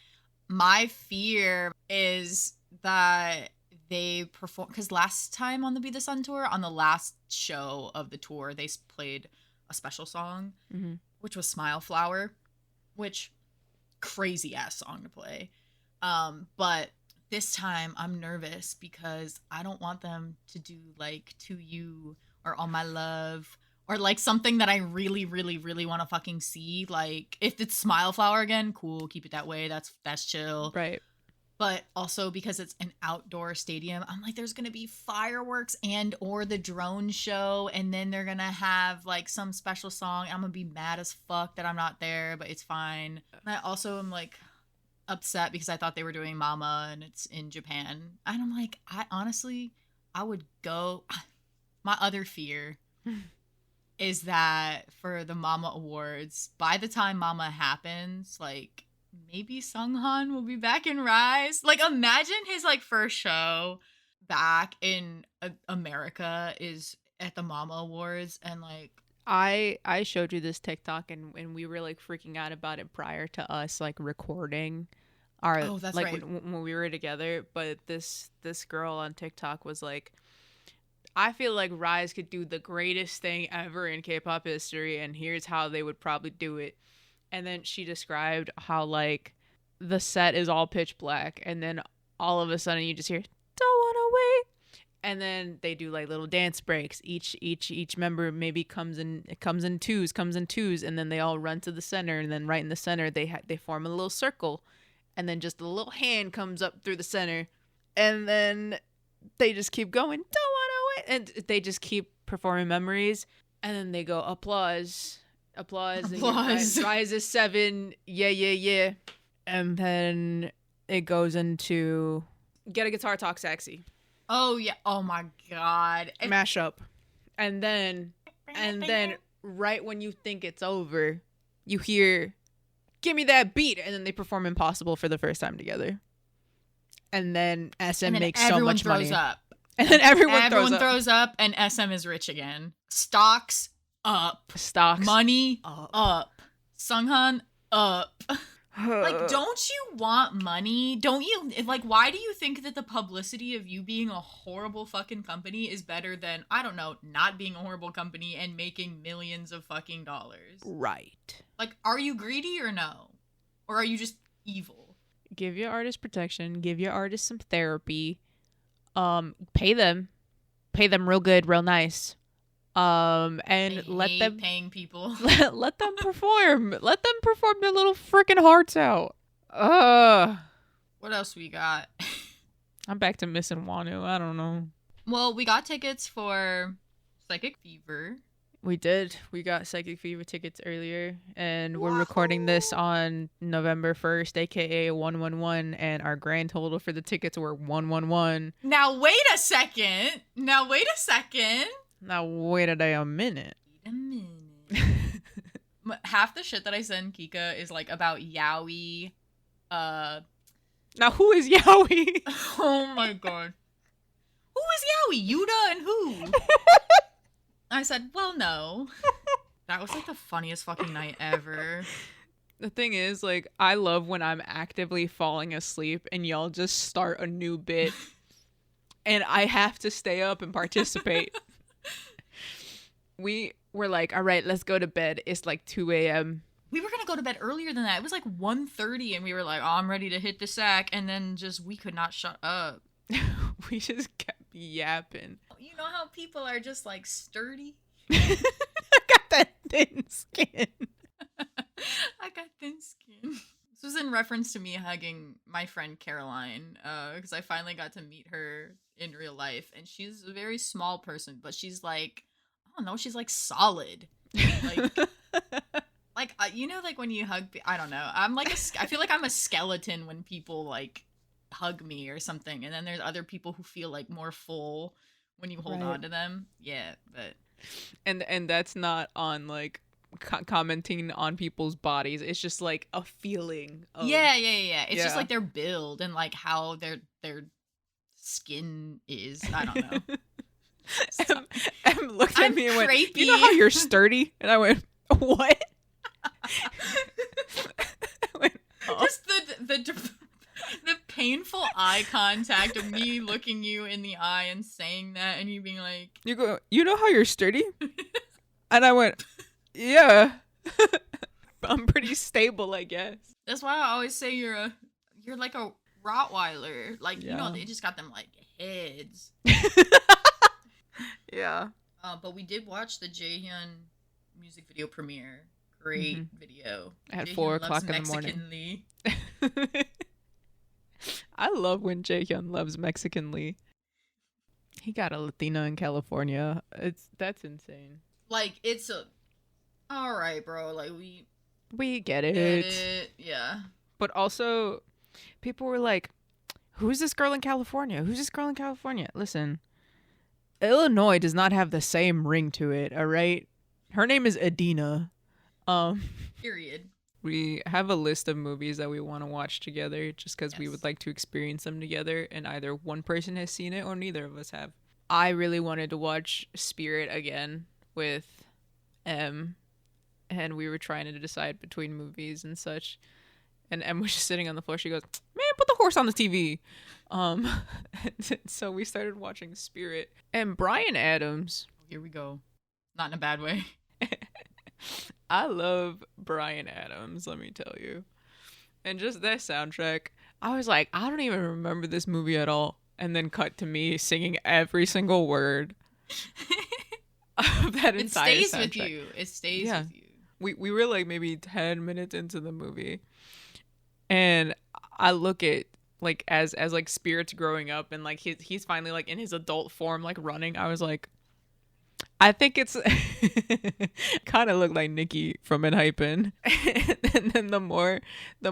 my fear is that they perform, because last time on the Be the Sun tour, on the last show of the tour, they played a special song, which was Smile Flower, which crazy ass song to play. But this time I'm nervous because I don't want them to do like To You or All My Love or like something that I really, really, really want to fucking see. Like if it's Smile Flower again, cool, keep it that way. That's chill. Right. But also because it's an outdoor stadium, I'm like, there's gonna be fireworks and or the drone show, and then they're gonna have like some special song. I'm gonna be mad as fuck that I'm not there, but it's fine. And I also am like upset because I thought they were doing Mama and it's in Japan. And I'm like, I would go. My other fear is that for the Mama Awards, by the time Mama happens, like maybe Sunghan will be back in Rise. Like imagine his like first show back in America is at the Mama Awards and like I showed you this TikTok and we were like freaking out about it prior to us like recording our oh that's like right. when we were together, but this girl on TikTok was like, I feel like Rise could do the greatest thing ever in K-pop history, and here's how they would probably do it. And then she described how like the set is all pitch black, and then all of a sudden you just hear "Don't Wanna Wait," and then they do like little dance breaks. Each member maybe comes in twos, and then they all run to the center, and then right in the center they form a little circle, and then just a little hand comes up through the center, and then they just keep going. Don't wanna wait, and they just keep performing Memories, and then they go applause. And Rise is 7, yeah, and then it goes into Get a Guitar, Talk Sexy. Oh yeah, oh my god, Mashup, and then right when you think it's over, you hear "Give Me That Beat," and then they perform Impossible for the first time together, and then SM makes so much money. Up. And then everyone throws up, and SM is rich again. Stocks up. Money up. Sunghan up. Like, don't you want money? Don't you, like, why do you think that the publicity of you being a horrible fucking company is better than, I don't know, not being a horrible company and making millions of fucking dollars? Right. Like, are you greedy or no? Or are you just evil? Give your artist protection. Give your artist some therapy. Pay them real good, real nice. And let them paying people. let them perform. Let them perform their little freaking hearts out. What else we got? I'm back to missing wonwoo. I don't know. Well, we got tickets for Psychic Fever. We did. We got Psychic Fever tickets earlier, and we're recording this on November 1st, aka 111, and our grand total for the tickets were 111. Now wait a second. Now wait a damn minute. Half the shit that I send Kika is like about Yaoi. Now who is Yaoi? Oh my god. Who is Yaoi? Yuda and who? I said, well, no. That was like the funniest fucking night ever. The thing is, like, I love when I'm actively falling asleep and y'all just start a new bit and I have to stay up and participate. We were like, all right, let's go to bed. It's like 2 a.m. We were going to go to bed earlier than that. It was like 1:30 and we were like, oh, I'm ready to hit the sack. And then just, we could not shut up. We just kept yapping. You know how people are just like sturdy? I got that thin skin. I got thin skin. This was in reference to me hugging my friend Caroline, because I finally got to meet her in real life, and she's a very small person, but she's like, I don't know, she's like solid. Like, you know, like when you hug, I don't know. I'm like, I feel like I'm a skeleton when people like hug me or something, and then there's other people who feel like more full when you hold on to them. Yeah, but and that's not on like commenting on people's bodies. It's just like a feeling of, yeah. It's just like their build and like how their skin is. I don't know. Em looked at me and went, you know how you're sturdy? And I went, what? I went, oh. Just the painful eye contact of me looking you in the eye and saying that, and you being like, you go, you know how you're sturdy? And I went, yeah. I'm pretty stable, I guess. That's why I always say you're like a Rottweiler. Like, you know, Yeah. they just got them, like, heads. Yeah. But we did watch the Jaehyun music video premiere. Great video. At Jaehyun 4 loves o'clock in the morning. Mexican Lee. I love when Jaehyun loves Mexican Lee. He got a Latina in California. That's insane. Like, it's a... Alright, bro. Like, We get get it. it. Yeah. But also, people were like, who's this girl in California? Who's this girl in California? Listen, Illinois does not have the same ring to it, all right? Her name is Adina. Period. We have a list of movies that we want to watch together just because we Yes. would like to experience them together, and either one person has seen it or neither of us have. I really wanted to watch Spirit again with M, and we were trying to decide between movies and such. And Em was just sitting on the floor. She goes, "Man, put the horse on the TV." So we started watching Spirit. And Bryan Adams. Here we go. Not in a bad way. I love Bryan Adams, let me tell you. And just that soundtrack, I was like, I don't even remember this movie at all. And then cut to me singing every single word of that It entire stays soundtrack. with you. It stays Yeah. with you. We were like maybe 10 minutes into the movie, and I look at like as like Spirit's growing up, and like he's finally like in his adult form, like running. I was like, I think it's kind of looked like Nikki from Enhypen. And then the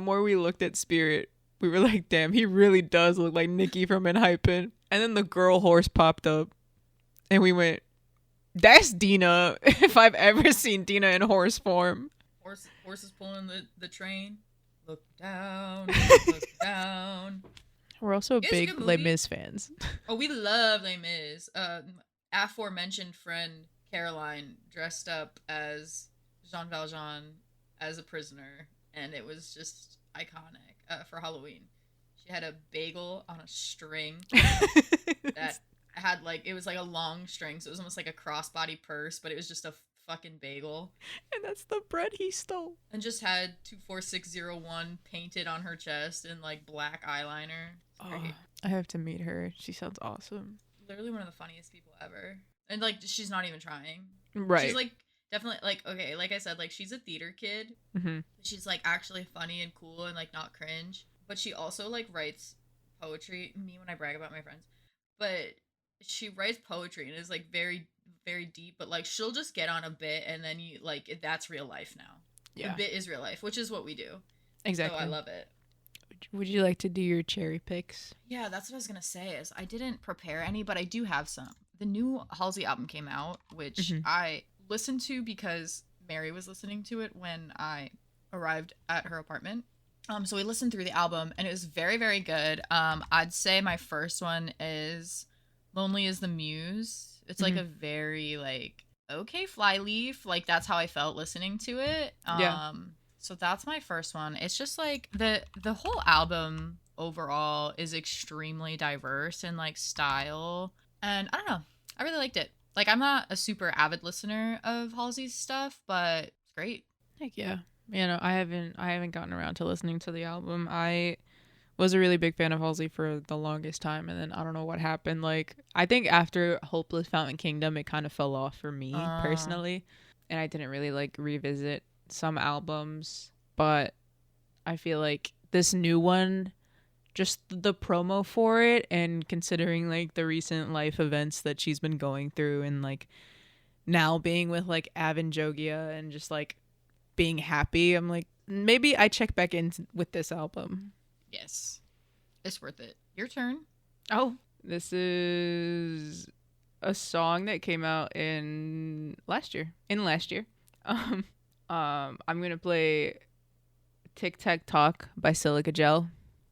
more we looked at Spirit, we were like, damn, he really does look like Nikki from Enhypen. And then the girl horse popped up, and we went, that's Dina, if I've ever seen Dina in horse form. Horses pulling the train. Look down. Look down. We're also It's a big good Les movie. Mis fans. Oh, we love Les Mis. Aforementioned friend Caroline dressed up as Jean Valjean as a prisoner, and it was just iconic for Halloween. She had a bagel on a string that had like, it was like a long string, so it was almost like a crossbody purse, but it was just a fucking bagel, And that's the bread he stole. and just had 24601 painted on her chest in like black eyeliner. It's great. I have to meet her. She sounds awesome. Literally one of the funniest people ever. And like, she's not even trying. Right. She's like definitely like, okay, like I said, like she's a theater kid. Mm-hmm. She's like actually funny and cool and like not cringe. But she also like writes poetry. Me when I brag about my friends. But she writes poetry and is like very, very deep. But like she'll just get on a bit and then you like, that's real life now. Yeah. The bit is real life, which is what we do. Exactly. So I love it. Would you like to do your cherry picks? Yeah, that's what I was gonna say. Is I didn't prepare any, but I do have some. The new Halsey album came out, which Mhm. I listened to because Mary was listening to it when I arrived at her apartment. So we listened through the album, and it was very, very good. I'd say my first one is "Lonely Is the Muse." It's like a very like okay Flyleaf, like that's how I felt listening to it. Yeah. So that's my first one. It's just like the whole album overall is extremely diverse in like style, and I don't know, I really liked it. Like I'm not a super avid listener of Halsey's stuff, but it's great. Heck yeah. You know, I haven't gotten around to listening to the album. I was a really big fan of Halsey for the longest time, and then I don't know what happened. Like I think after Hopeless Fountain Kingdom, it kind of fell off for me personally, and I didn't really like revisit some albums. But I feel like this new one, just the promo for it, and considering like the recent life events that she's been going through, and like now being with like Avin Jogia and just like being happy, I'm like, maybe I check back in with this album. Yes, it's worth it. Your turn. Oh, this is a song that came out in last year. I'm gonna play Tic Tac Talk by Silica Gel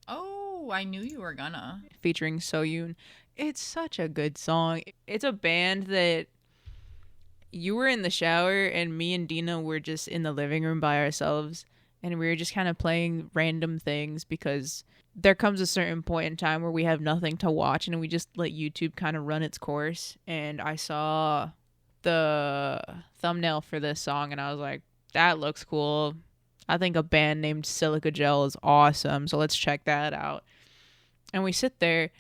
Oh, I knew you were gonna. featuring Soyoon. It's such a good song. It's a band that you were in the shower and me and Dina were just in the living room by ourselves, and we were just kind of playing random things because there comes a certain point in time where we have nothing to watch and we just let YouTube kind of run its course. And I saw the thumbnail for this song and I was like, that looks cool. I think a band named Silica Gel is awesome, so let's check that out. And we sit there,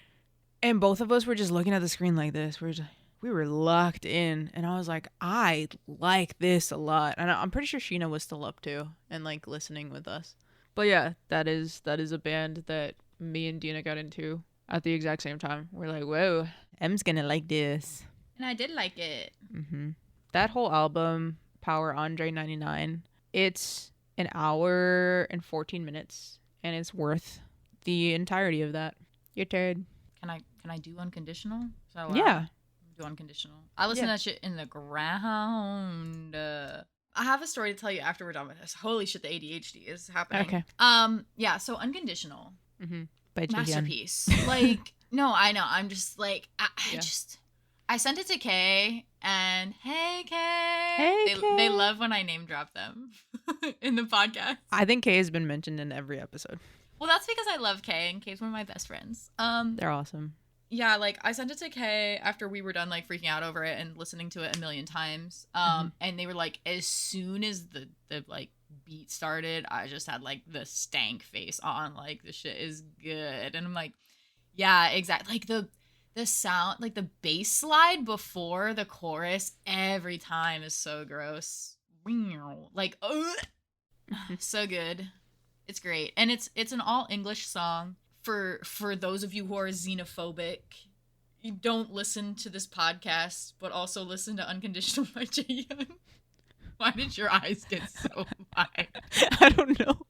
and both of us were just looking at the screen like this. We were locked in, and I was like, I like this a lot. And I'm pretty sure Sheena was still up too and like listening with us. But yeah, that is a band that me and Dina got into at the exact same time. We're like, whoa, M's gonna like this. And I did like it. That whole album, Power Andre 99, it's an hour and 14 minutes, and it's worth the entirety of that. Your turn. Can I do Unconditional? Is that allowed? Yeah. Do Unconditional. I listen to that shit in the ground. I have a story to tell you after we're done with this. Holy shit, the ADHD is happening. Okay. Yeah, so Unconditional. By Jihyun. Masterpiece. Like, no, I know. I'm just like, I sent it to Kay, and hey, Kay. Hey, Kay. They love when I name drop them in the podcast. I think Kay has been mentioned in every episode. Well, that's because I love Kay, and Kay's one of my best friends. They're awesome. Yeah, like, I sent it to Kay after we were done, like, freaking out over it and listening to it a million times. And they were like, as soon as the like, beat started, I just had, like, the stank face on. Like, this shit is good. And I'm like, yeah, exactly. Like, the sound, like, the bass slide before the chorus every time is so gross. Like, so good. It's great. And it's an all English song. For those of you who are xenophobic, you don't listen to this podcast, but also listen to Unconditional by Jaehyun. Why did your eyes get so wide? I don't know.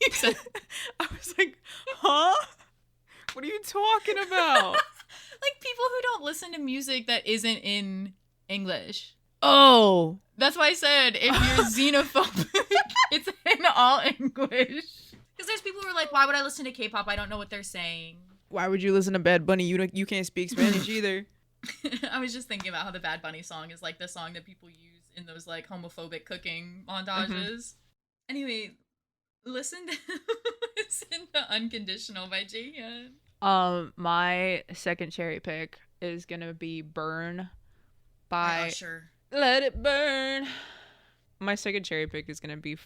I was like, huh? What are you talking about? Like, people who don't listen to music that isn't in English. Oh. That's why I said, if you're xenophobic, it's in all English. Because there's people who are like, why would I listen to K-pop? I don't know what they're saying. Why would you listen to Bad Bunny? You can't speak Spanish either. I was just thinking about how the Bad Bunny song is like the song that people use in those like homophobic cooking montages. Anyway, listen to Unconditional by Jaehyun. My second cherry pick is gonna be Burn by Usher. Let It Burn. My second cherry pick is gonna be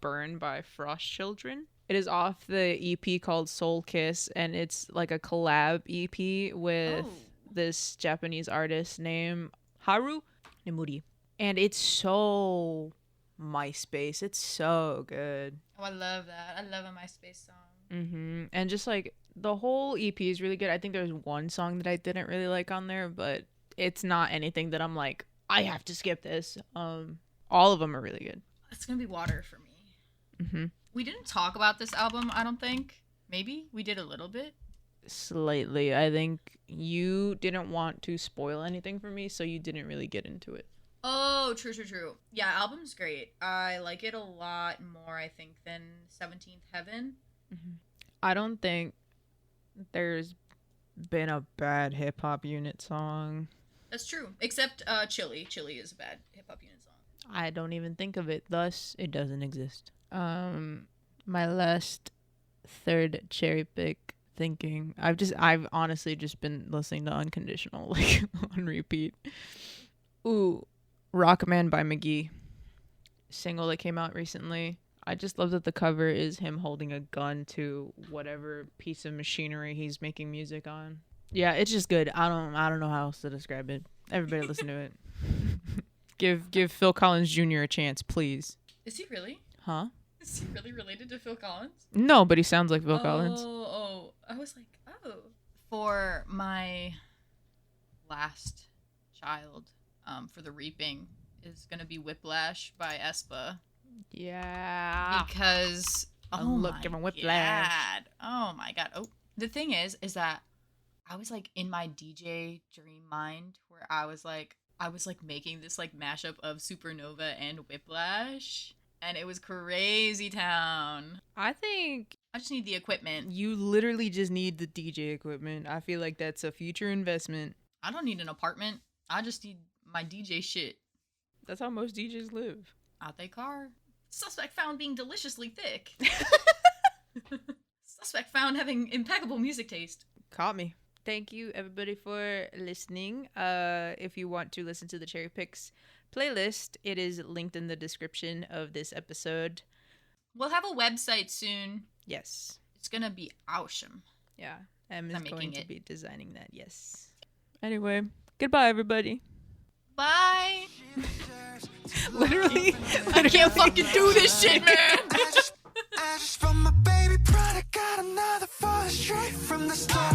Burn by Frost Children. It is off the EP called Soul Kiss, and it's like a collab EP with this Japanese artist named Haru Nemuri. And it's so MySpace. It's so good. Oh, I love that. I love a MySpace song. And just like the whole EP is really good. I think there's one song that I didn't really like on there, but it's not anything that I'm like, I have to skip this. All of them are really good. It's gonna be Water for me. We didn't talk about this album, I don't think. Maybe we did a little bit. Slightly. I think you didn't want to spoil anything for me, so you didn't really get into it. Oh, true. Yeah, album's great. I like it a lot more, I think, than 17th Heaven. I don't think there's been a bad hip hop unit song. That's true. Except Chili. Chili is a bad hip hop unit song. I don't even think of it, thus it doesn't exist. My last third cherry pick thinking. I've honestly just been listening to Unconditional like on repeat. Ooh, Rockman by McGee. Single that came out recently. I just love that the cover is him holding a gun to whatever piece of machinery he's making music on. Yeah, it's just good. I don't know how else to describe it. Everybody listen to it. Give Phil Collins Jr. a chance, please. Is he really? Huh? Is he really related to Phil Collins? No, but he sounds like Phil Collins. Oh. I was like, oh. For my last child, for the reaping, is gonna be Whiplash by aespa. Yeah. Because Give him Whiplash. God. Oh my god. Oh, the thing is that I was like in my DJ dream mind where I was like making this like mashup of Supernova and Whiplash, and it was crazy town. I think I just need the equipment. you literally just need the DJ equipment. I feel like that's a future investment. I don't need an apartment. I just need my DJ shit. That's how most DJs live. Out they car. Suspect found being deliciously thick. Suspect found having impeccable music taste. Caught me. Thank you everybody for listening. If you want to listen to the Cherry Picks playlist, it is linked in the description of this episode. We'll have a website soon. Yes. It's gonna be awesome. Yeah, M is I'm going making to it. be designing that. Yes. Anyway, goodbye, everybody. Bye. Literally. I can't fucking do this shit, man. I just from my baby brother got another for straight from the start.